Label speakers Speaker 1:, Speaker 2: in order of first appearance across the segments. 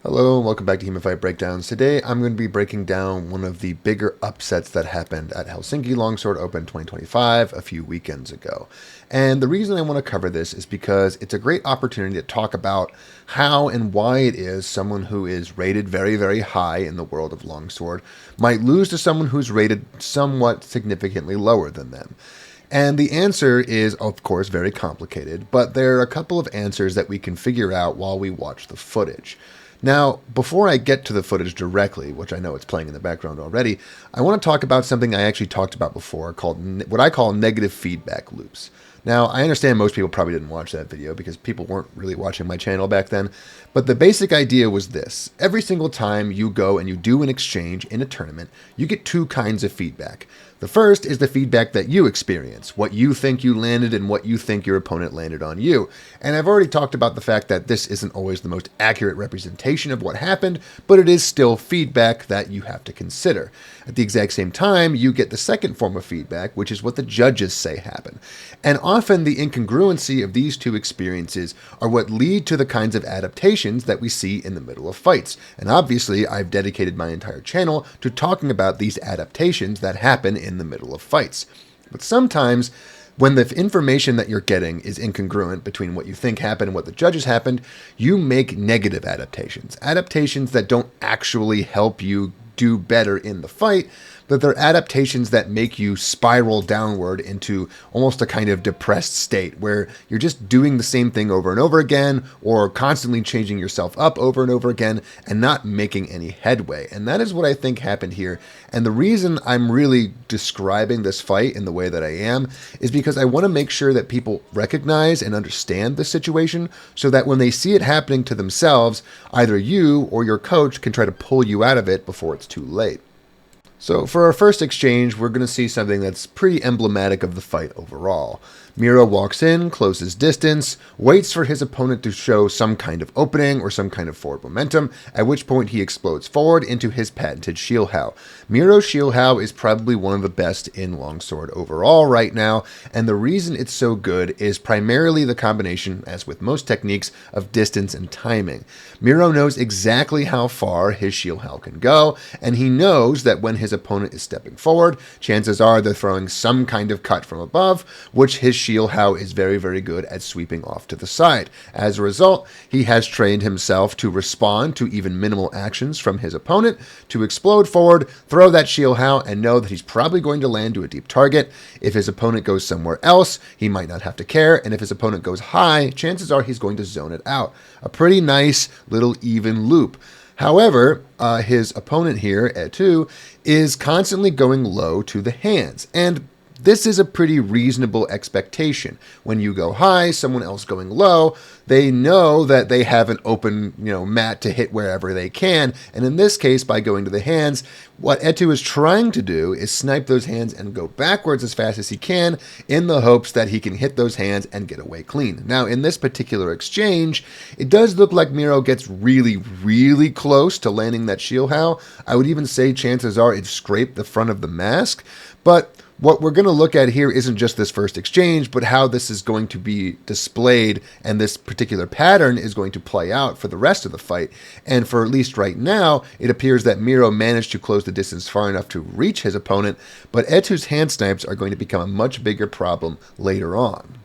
Speaker 1: Hello and welcome back to HEMAFightBreakdowns. Today I'm going to be breaking down one of the bigger upsets that happened at Helsinki Longsword Open 2025 a few weekends ago. And the reason I want to cover this is because it's a great opportunity to talk about how and why it is someone who is rated very, very high in the world of longsword might lose to someone who's rated somewhat significantly lower than them. And the answer is, of course, very complicated, but there are a couple of answers that we can figure out while we watch the footage. Now, before I get to the footage directly, which I know it's playing in the background already, I want to talk about something I actually talked about before called what I call negative feedback loops. Now, I understand most people probably didn't watch that video because people weren't really watching my channel back then, but the basic idea was this. Every single time you go and you do an exchange in a tournament, you get two kinds of feedback. The first is the feedback that you experience, what you think you landed and what you think your opponent landed on you. And I've already talked about the fact that this isn't always the most accurate representation of what happened, but it is still feedback that you have to consider. At the exact same time, you get the second form of feedback, which is what the judges say happened. And often the incongruency of these two experiences are what lead to the kinds of adaptations that we see in the middle of fights. And obviously, I've dedicated my entire channel to talking about these adaptations that happen in the middle of fights. But sometimes when the information that you're getting is incongruent between what you think happened and what the judges happened, you make negative adaptations. Adaptations that don't actually help you do better in the fight, but they're adaptations that make you spiral downward into almost a kind of depressed state where you're just doing the same thing over and over again or constantly changing yourself up over and over again and not making any headway. And that is what I think happened here. And the reason I'm really describing this fight in the way that I am is because I want to make sure that people recognize and understand the situation so that when they see it happening to themselves, either you or your coach can try to pull you out of it before it's too late. So for our first exchange, we're going to see something that's pretty emblematic of the fight overall. Miro walks in, closes distance, waits for his opponent to show some kind of opening or some kind of forward momentum, at which point he explodes forward into his patented Shieldhau. Miro's Shieldhau is probably one of the best in longsword overall right now, and the reason it's so good is primarily the combination, as with most techniques, of distance and timing. Miro knows exactly how far his Shieldhau can go, and he knows that when his opponent is stepping forward, chances are they're throwing some kind of cut from above, which his Shieldhau is very, very good at sweeping off to the side. As a result, he has trained himself to respond to even minimal actions from his opponent, to explode forward, throw that Shieldhau, and know that he's probably going to land to a deep target. If his opponent goes somewhere else, he might not have to care, and if his opponent goes high, chances are he's going to zone it out. A pretty nice little even loop. However, his opponent here, Eetu, is constantly going low to the hands, and this is a pretty reasonable expectation. When you go high, someone else going low, they know that they have an open, mat to hit wherever they can. And in this case, by going to the hands, what Eetu is trying to do is snipe those hands and go backwards as fast as he can in the hopes that he can hit those hands and get away clean. Now, in this particular exchange, it does look like Miro gets really, really close to landing that Shieldhau. I would even say chances are it scraped the front of the mask, but what we're going to look at here isn't just this first exchange, but how this is going to be displayed and this particular pattern is going to play out for the rest of the fight. And for at least right now, it appears that Miro managed to close the distance far enough to reach his opponent, but Eetu's hand snipes are going to become a much bigger problem later on.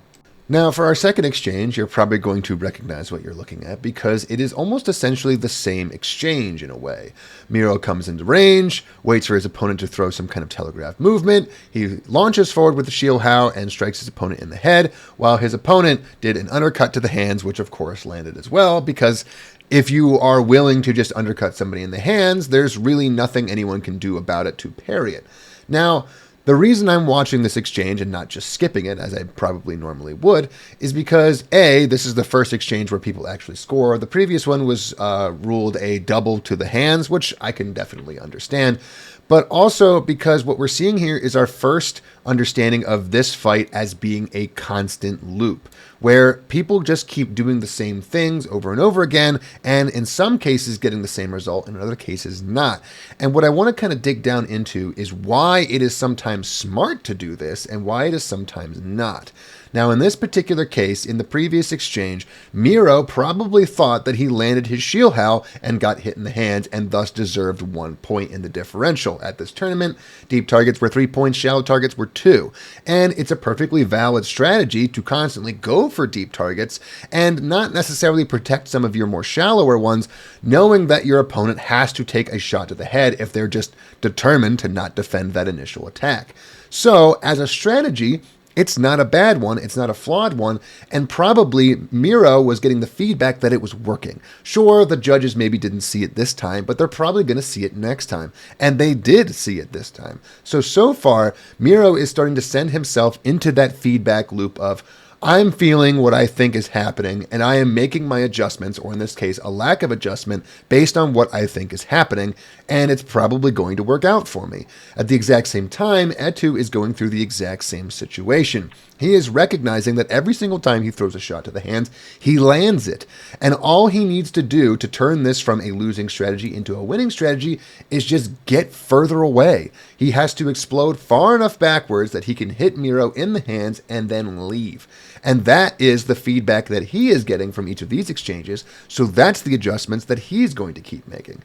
Speaker 1: Now, for our second exchange, you're probably going to recognize what you're looking at because it is almost essentially the same exchange in a way. Miro comes into range, waits for his opponent to throw some kind of telegraphed movement. He launches forward with the Shieldhau and strikes his opponent in the head, while his opponent did an undercut to the hands, which of course landed as well, because if you are willing to just undercut somebody in the hands, there's really nothing anyone can do about it to parry it. Now, the reason I'm watching this exchange and not just skipping it, as I probably normally would, is because, A, this is the first exchange where people actually score. The previous one was ruled a double to the hands, which I can definitely understand. But also because what we're seeing here is our first understanding of this fight as being a constant loop, where people just keep doing the same things over and over again, and in some cases getting the same result, and in other cases not. And what I want to kind of dig down into is why it is sometimes smart to do this and why it is sometimes not. Now, in this particular case, in the previous exchange, Miro probably thought that he landed his Shieldhow and got hit in the hands and thus deserved 1 point in the differential. At this tournament, deep targets were 3 points, shallow targets were 2. And it's a perfectly valid strategy to constantly go for deep targets and not necessarily protect some of your more shallower ones, knowing that your opponent has to take a shot to the head if they're just determined to not defend that initial attack. So, as a strategy, it's not a bad one, it's not a flawed one, and probably Miro was getting the feedback that it was working. Sure, the judges maybe didn't see it this time, but they're probably going to see it next time. And they did see it this time. So far, Miro is starting to send himself into that feedback loop of, I'm feeling what I think is happening, and I am making my adjustments, or in this case, a lack of adjustment, based on what I think is happening, and it's probably going to work out for me. At the exact same time, Eetu is going through the exact same situation. He is recognizing that every single time he throws a shot to the hands, he lands it. And all he needs to do to turn this from a losing strategy into a winning strategy is just get further away. He has to explode far enough backwards that he can hit Miro in the hands and then leave. And that is the feedback that he is getting from each of these exchanges, so that's the adjustments that he's going to keep making.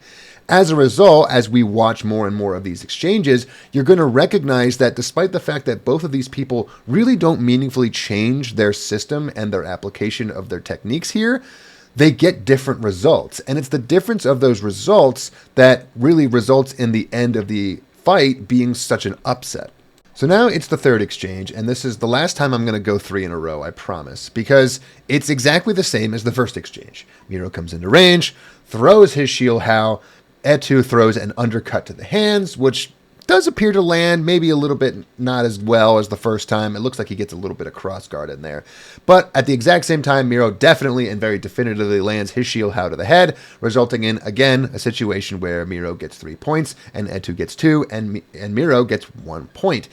Speaker 1: As a result, as we watch more and more of these exchanges, you're going to recognize that despite the fact that both of these people really don't meaningfully change their system and their application of their techniques here, they get different results. And it's the difference of those results that really results in the end of the fight being such an upset. So now it's the third exchange, and this is the last time I'm going to go 3 in a row, I promise, because it's exactly the same as the first exchange. Miro comes into range, throws his Shieldhow, Eetu throws an undercut to the hands, which does appear to land maybe a little bit not as well as the first time. It looks like he gets a little bit of cross guard in there. But at the exact same time, Miro definitely and very definitively lands his Shieldhow to the head, resulting in, again, a situation where Miro gets 3 points and Eetu gets 2 and Miro gets 1 point.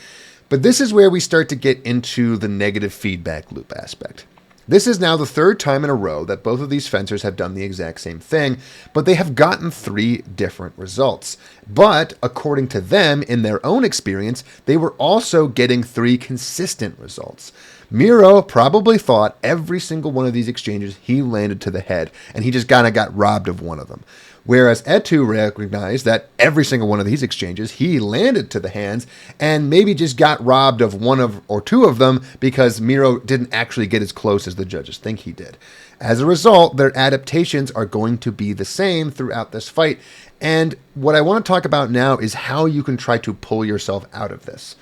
Speaker 1: But this is where we start to get into the negative feedback loop aspect. This is now the third time in a row that both of these fencers have done the exact same thing, but they have gotten 3 different results. But according to them, in their own experience, they were also getting 3 consistent results. Miro probably thought every single one of these exchanges he landed to the head, and he just kind of got robbed of one of them. Whereas Eetu recognized that every single one of these exchanges he landed to the hands and maybe just got robbed of 1 or 2 of them because Miro didn't actually get as close as the judges think he did. As a result, their adaptations are going to be the same throughout this fight. And what I want to talk about now is how you can try to pull yourself out of this.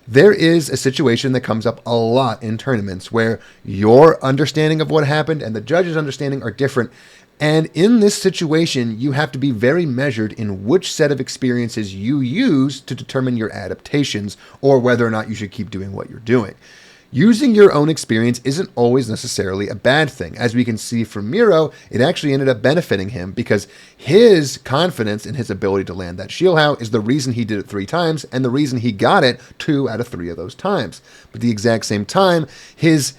Speaker 1: There is a situation that comes up a lot in tournaments where your understanding of what happened and the judge's understanding are different. And in this situation, you have to be very measured in which set of experiences you use to determine your adaptations or whether or not you should keep doing what you're doing. Using your own experience isn't always necessarily a bad thing. As we can see from Miro, it actually ended up benefiting him because his confidence in his ability to land that Shieldhow is the reason he did it 3 times and the reason he got it 2 out of 3 of those times. But at the exact same time, his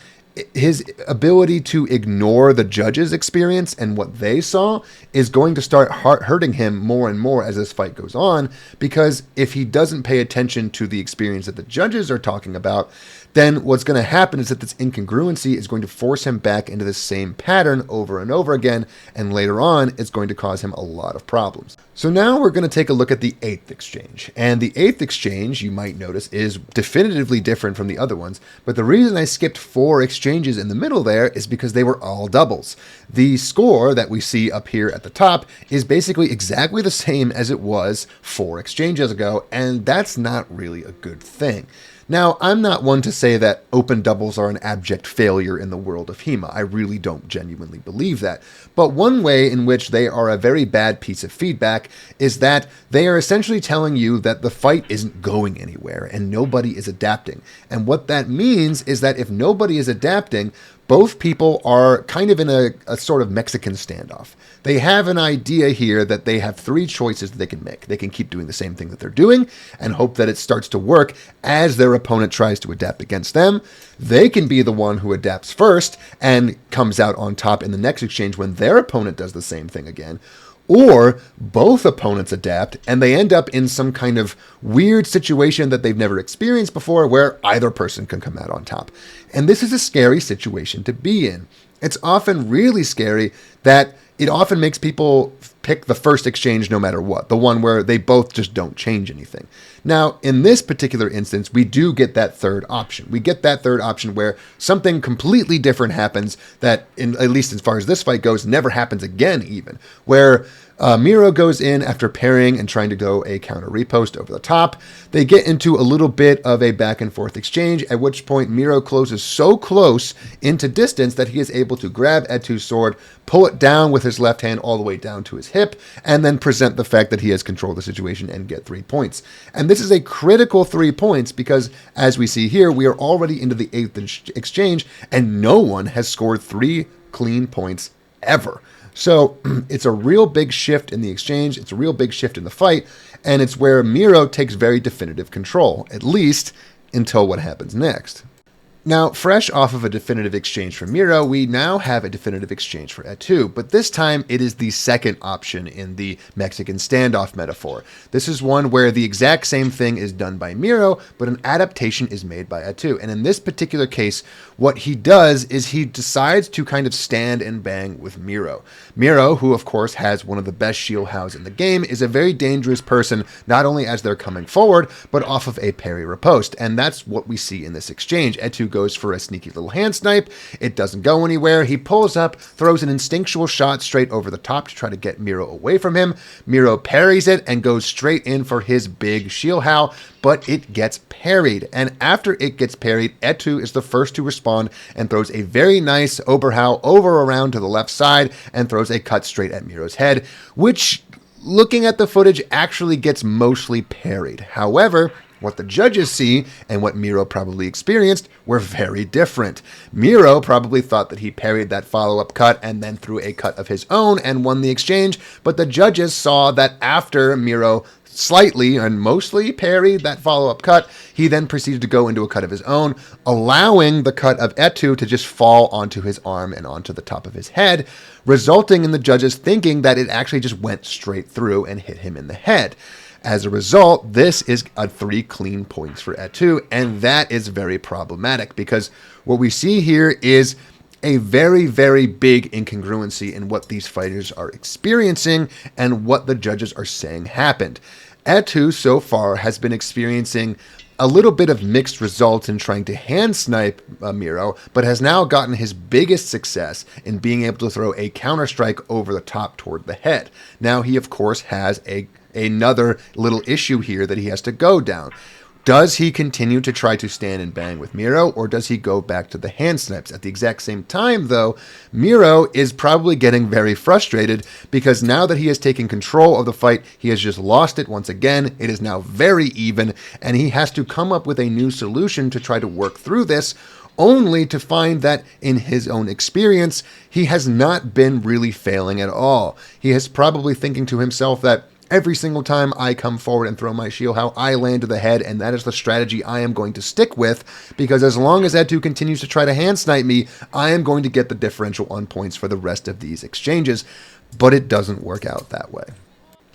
Speaker 1: ability to ignore the judge's experience and what they saw is going to start hurting him more and more as this fight goes on, because if he doesn't pay attention to the experience that the judges are talking about, then what's going to happen is that this incongruency is going to force him back into the same pattern over and over again, and later on, it's going to cause him a lot of problems. So now we're going to take a look at the 8th exchange. And the 8th exchange, you might notice, is definitively different from the other ones, but the reason I skipped 4 exchanges in the middle there is because they were all doubles. The score that we see up here at the top is basically exactly the same as it was 4 exchanges ago, and that's not really a good thing. Now, I'm not one to say that open doubles are an abject failure in the world of HEMA. I really don't genuinely believe that. But one way in which they are a very bad piece of feedback is that they are essentially telling you that the fight isn't going anywhere and nobody is adapting. And what that means is that if nobody is adapting, both people are kind of in a sort of Mexican standoff. They have an idea here that they have 3 choices that they can make. They can keep doing the same thing that they're doing and hope that it starts to work as their opponent tries to adapt against them. They can be the one who adapts first and comes out on top in the next exchange when their opponent does the same thing again. or both opponents adapt and they end up in some kind of weird situation that they've never experienced before where either person can come out on top. And this is a scary situation to be in. It's often really scary that it often makes people pick the first exchange no matter what, the one where they both just don't change anything. Now, in this particular instance, we do get that third option. We get that third option where something completely different happens that, at least as far as this fight goes, never happens again even, where Miro goes in after parrying and trying to go a counter repost over the top. They get into a little bit of a back and forth exchange, at which point Miro closes so close into distance that he is able to grab Eetu's sword, pull it down with his left hand all the way down to his hip, and then present the fact that he has controlled the situation and get 3 points. And this is a critical 3 points because, as we see here, we are already into the 8th exchange, and no one has scored 3 clean points ever. So it's a real big shift in the exchange. It's a real big shift in the fight. And it's where Miro takes very definitive control, at least until what happens next. Now, fresh off of a definitive exchange for Miro, we now have a definitive exchange for Eetu, but this time it is the second option in the Mexican standoff metaphor. This is one where the exact same thing is done by Miro, but an adaptation is made by Eetu. And in this particular case, what he does is he decides to kind of stand and bang with Miro. Miro, who of course has one of the best shield hows in the game, is a very dangerous person, not only as they're coming forward, but off of a parry riposte. And that's what we see in this exchange. Eetu goes for a sneaky little hand snipe. It doesn't go anywhere. He pulls up, throws an instinctual shot straight over the top to try to get Miro away from him. Miro parries it and goes straight in for his big shield how, but it gets parried. And after it gets parried, Eetu is the first to respond and throws a very nice Oberhau over around to the left side and throws a cut straight at Miro's head, which, looking at the footage, actually gets mostly parried. However, what the judges see and what Miro probably experienced were very different. Miro probably thought that he parried that follow-up cut and then threw a cut of his own and won the exchange, but the judges saw that after Miro slightly and mostly parried that follow-up cut, he then proceeded to go into a cut of his own, allowing the cut of Eetu to just fall onto his arm and onto the top of his head, resulting in the judges thinking that it actually just went straight through and hit him in the head. As a result, this is a 3 clean points for Eetu, and that is very problematic because what we see here is a very, very big incongruency in what these fighters are experiencing and what the judges are saying happened. Eetu so far has been experiencing a little bit of mixed results in trying to hand snipe Miro, but has now gotten his biggest success in being able to throw a counter strike over the top toward the head. Now he, of course, has another little issue here that he has to go down. Does he continue to try to stand and bang with Miro, or does he go back to the hand snipes? At the exact same time, though, Miro is probably getting very frustrated because now that he has taken control of the fight, he has just lost it once again. It is now very even, and he has to come up with a new solution to try to work through this, only to find that in his own experience, he has not been really failing at all. He is probably thinking to himself that every single time I come forward and throw my shield how I land to the head, and that is the strategy I am going to stick with, because as long as Eetu continues to try to hand snipe me, I am going to get the differential on points for the rest of these exchanges, but it doesn't work out that way.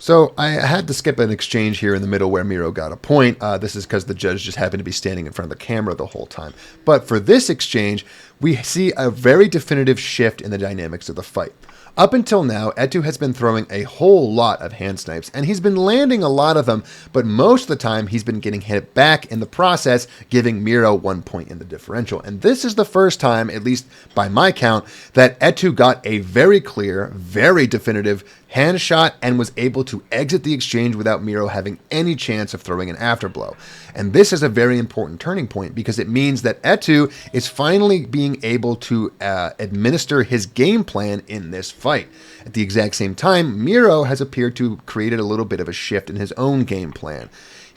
Speaker 1: So I had to skip an exchange here in the middle where Miro got a point. This is because the judge just happened to be standing in front of the camera the whole time. But for this exchange, we see a very definitive shift in the dynamics of the fight. Up until now, Eetu has been throwing a whole lot of hand snipes, and he's been landing a lot of them, but most of the time he's been getting hit back in the process, giving Miro 1 point in the differential. And this is the first time, at least by my count, that Eetu got a very clear, very definitive hand shot and was able to exit the exchange without Miro having any chance of throwing an afterblow. And this is a very important turning point because it means that Eetu is finally being able to administer his game plan in this fight. At the exact same time, Miro has appeared to have created a little bit of a shift in his own game plan.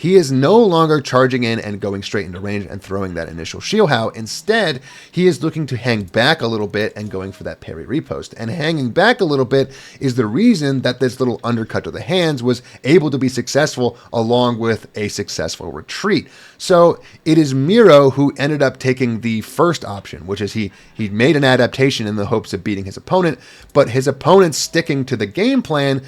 Speaker 1: he is no longer charging in and going straight into range and throwing that initial Shield. Instead, he is looking to hang back a little bit and going for that parry repost. And hanging back a little bit is the reason that this little undercut to the hands was able to be successful along with a successful retreat. So it is Miro who ended up taking the first option, which is he made an adaptation in the hopes of beating his opponent, but his opponent sticking to the game plan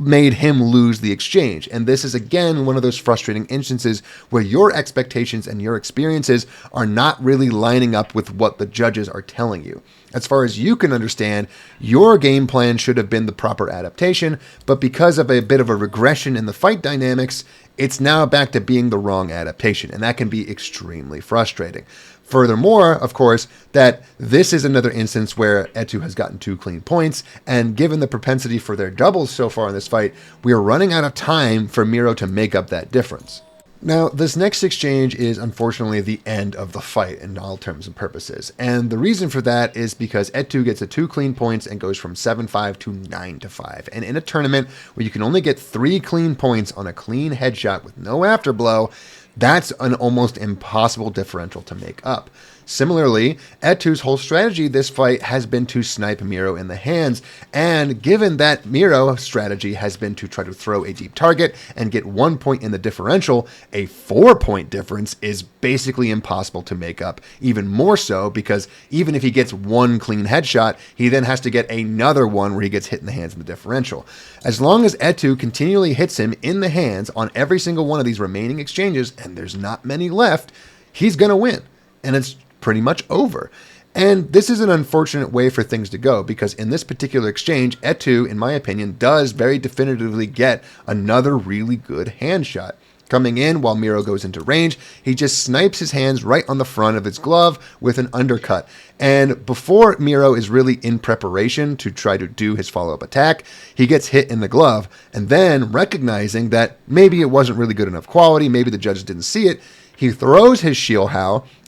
Speaker 1: made him lose the exchange. And this is, again, one of those frustrating instances where your expectations and your experiences are not really lining up with what the judges are telling you. As far as you can understand, your game plan should have been the proper adaptation, but because of a bit of a regression in the fight dynamics, it's now back to being the wrong adaptation, and that can be extremely frustrating. Furthermore, of course, that this is another instance where Eetu has gotten 2 clean points, and given the propensity for their doubles so far in this fight, we are running out of time for Miro to make up that difference. Now, this next exchange is unfortunately the end of the fight in all terms and purposes, and the reason for that is because Eetu gets a 2 clean points and goes from 7-5 to 9-5, and in a tournament where you can only get 3 clean points on a clean headshot with no afterblow, that's an almost impossible differential to make up. Similarly, Eetu's whole strategy this fight has been to snipe Miro in the hands, and given that Miro's strategy has been to try to throw a deep target and get 1 point in the differential, a 4-point difference is basically impossible to make up. Even more so because even if he gets 1 clean headshot, he then has to get another one where he gets hit in the hands in the differential. As long as Eetu continually hits him in the hands on every single one of these remaining exchanges, and there's not many left, he's going to win. And it's pretty much over. And this is an unfortunate way for things to go, because in this particular exchange, Eetu, in my opinion, does very definitively get another really good hand shot. Coming in while Miro goes into range, he just snipes his hands right on the front of his glove with an undercut. And before Miro is really in preparation to try to do his follow-up attack, he gets hit in the glove. And then, recognizing that maybe it wasn't really good enough quality, maybe the judges didn't see it, he throws his Shield,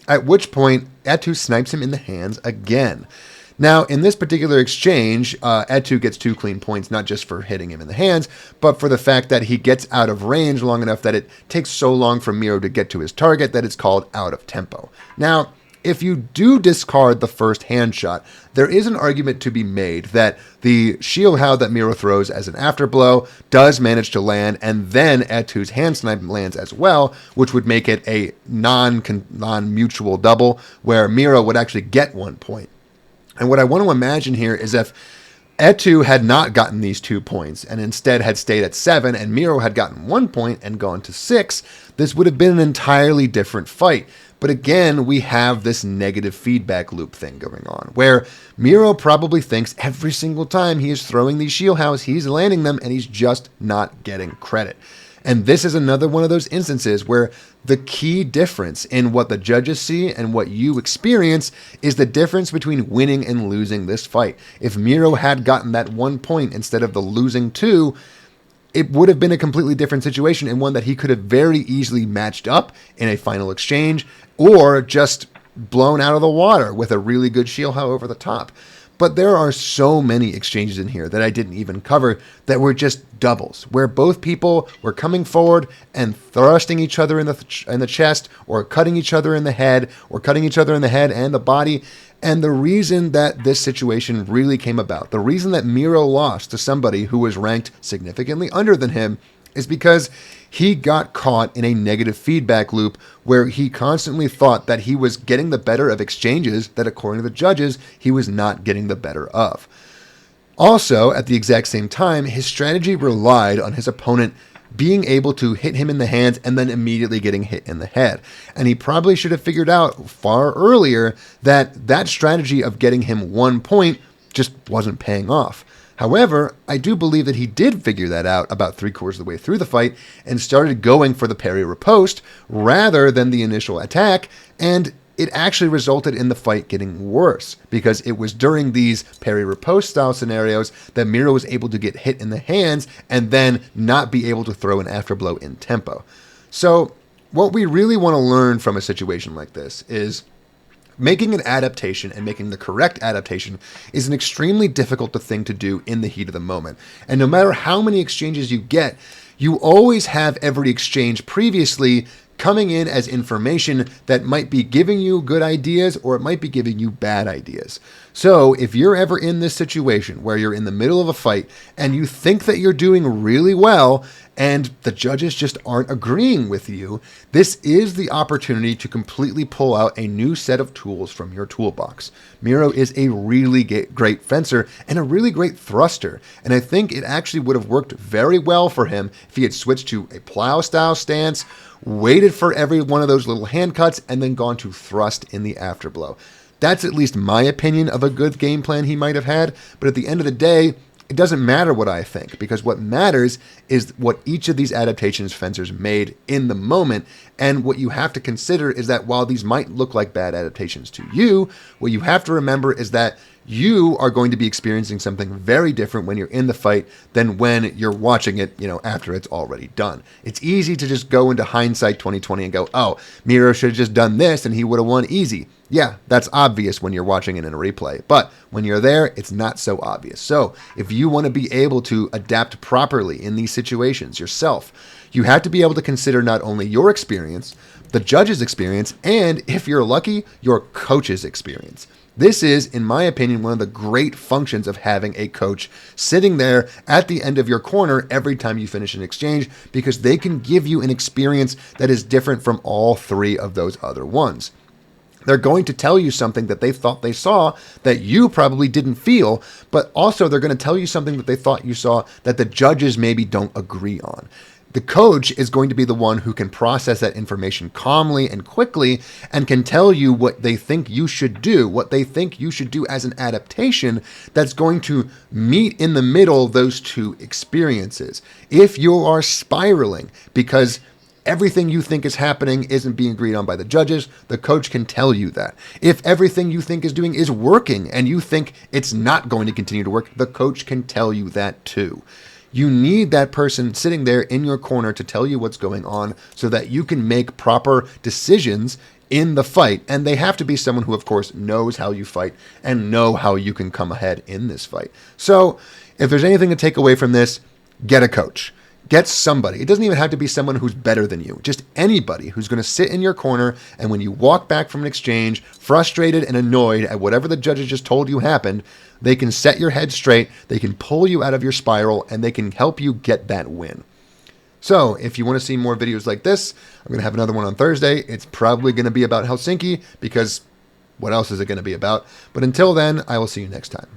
Speaker 1: at which point Eetu snipes him in the hands again. Now, in this particular exchange, Eetu gets 2 clean points, not just for hitting him in the hands, but for the fact that he gets out of range long enough that it takes so long for Miro to get to his target that it's called out of tempo. Now, if you do discard the first hand shot, there is an argument to be made that the Shield that Miro throws as an afterblow does manage to land, and then Eetu's hand snipe lands as well, which would make it a non-mutual double, where Miro would actually get 1 point. And what I want to imagine here is if Eetu had not gotten these 2 points and instead had stayed at 7, and Miro had gotten 1 point and gone to 6, this would have been an entirely different fight. But again, we have this negative feedback loop thing going on, where Miro probably thinks every single time he is throwing these Shield, he's landing them, and he's just not getting credit. And this is another one of those instances where the key difference in what the judges see and what you experience is the difference between winning and losing this fight. If Miro had gotten that 1 point instead of the losing 2, it would have been a completely different situation, and one that he could have very easily matched up in a final exchange or just blown out of the water with a really good Shield over the top. But there are so many exchanges in here that I didn't even cover that were just doubles, where both people were coming forward and thrusting each other in the chest, or cutting each other in the head, or cutting each other in the head and the body. And the reason that this situation really came about, the reason that Miro lost to somebody who was ranked significantly under than him, is because he got caught in a negative feedback loop where he constantly thought that he was getting the better of exchanges that, according to the judges, he was not getting the better of. Also, at the exact same time, his strategy relied on his opponent being able to hit him in the hands and then immediately getting hit in the head. And he probably should have figured out far earlier that that strategy of getting him 1 point just wasn't paying off. However, I do believe that he did figure that out about 3/4 of the way through the fight and started going for the parry riposte rather than the initial attack, and it actually resulted in the fight getting worse, because it was during these parry riposte style scenarios that Miro was able to get hit in the hands and then not be able to throw an afterblow in tempo. So what we really want to learn from a situation like this is Making an adaptation and making the correct adaptation is an extremely difficult thing to do in the heat of the moment. And no matter how many exchanges you get, you always have every exchange previously coming in as information that might be giving you good ideas or it might be giving you bad ideas. So if you're ever in this situation where you're in the middle of a fight and you think that you're doing really well and the judges just aren't agreeing with you, this is the opportunity to completely pull out a new set of tools from your toolbox. Miro is a really great fencer and a really great thruster, and I think it actually would have worked very well for him if he had switched to a plow style stance, waited for every one of those little hand cuts, and then gone to thrust in the afterblow. That's at least my opinion of a good game plan he might have had, but at the end of the day, it doesn't matter what I think, because what matters is what each of these adaptations fencers made in the moment. And what you have to consider is that while these might look like bad adaptations to you, what you have to remember is that you are going to be experiencing something very different when you're in the fight than when you're watching it, after it's already done. It's easy to just go into hindsight 2020 and go, oh, Miro should have just done this and he would have won easy. Yeah, that's obvious when you're watching it in a replay, but when you're there, it's not so obvious. So if you want to be able to adapt properly in these situations yourself, you have to be able to consider not only your experience, the judge's experience, and if you're lucky, your coach's experience. This is, in my opinion, one of the great functions of having a coach sitting there at the end of your corner every time you finish an exchange, because they can give you an experience that is different from all three of those other ones. They're going to tell you something that they thought they saw that you probably didn't feel, but also they're going to tell you something that they thought you saw that the judges maybe don't agree on. The coach is going to be the one who can process that information calmly and quickly and can tell you what they think you should do, what they think you should do as an adaptation that's going to meet in the middle of those two experiences. If you are spiraling because everything you think is happening isn't being agreed on by the judges, the coach can tell you that. If everything you think is doing is working and you think it's not going to continue to work, the coach can tell you that too. You need that person sitting there in your corner to tell you what's going on so that you can make proper decisions in the fight. And they have to be someone who, of course, knows how you fight and know how you can come ahead in this fight. So if there's anything to take away from this, get a coach. Get somebody. It doesn't even have to be someone who's better than you. Just anybody who's going to sit in your corner, and when you walk back from an exchange, frustrated and annoyed at whatever the judges just told you happened, they can set your head straight, they can pull you out of your spiral, and they can help you get that win. So if you want to see more videos like this, I'm going to have another one on Thursday. It's probably going to be about Helsinki, because what else is it going to be about? But until then, I will see you next time.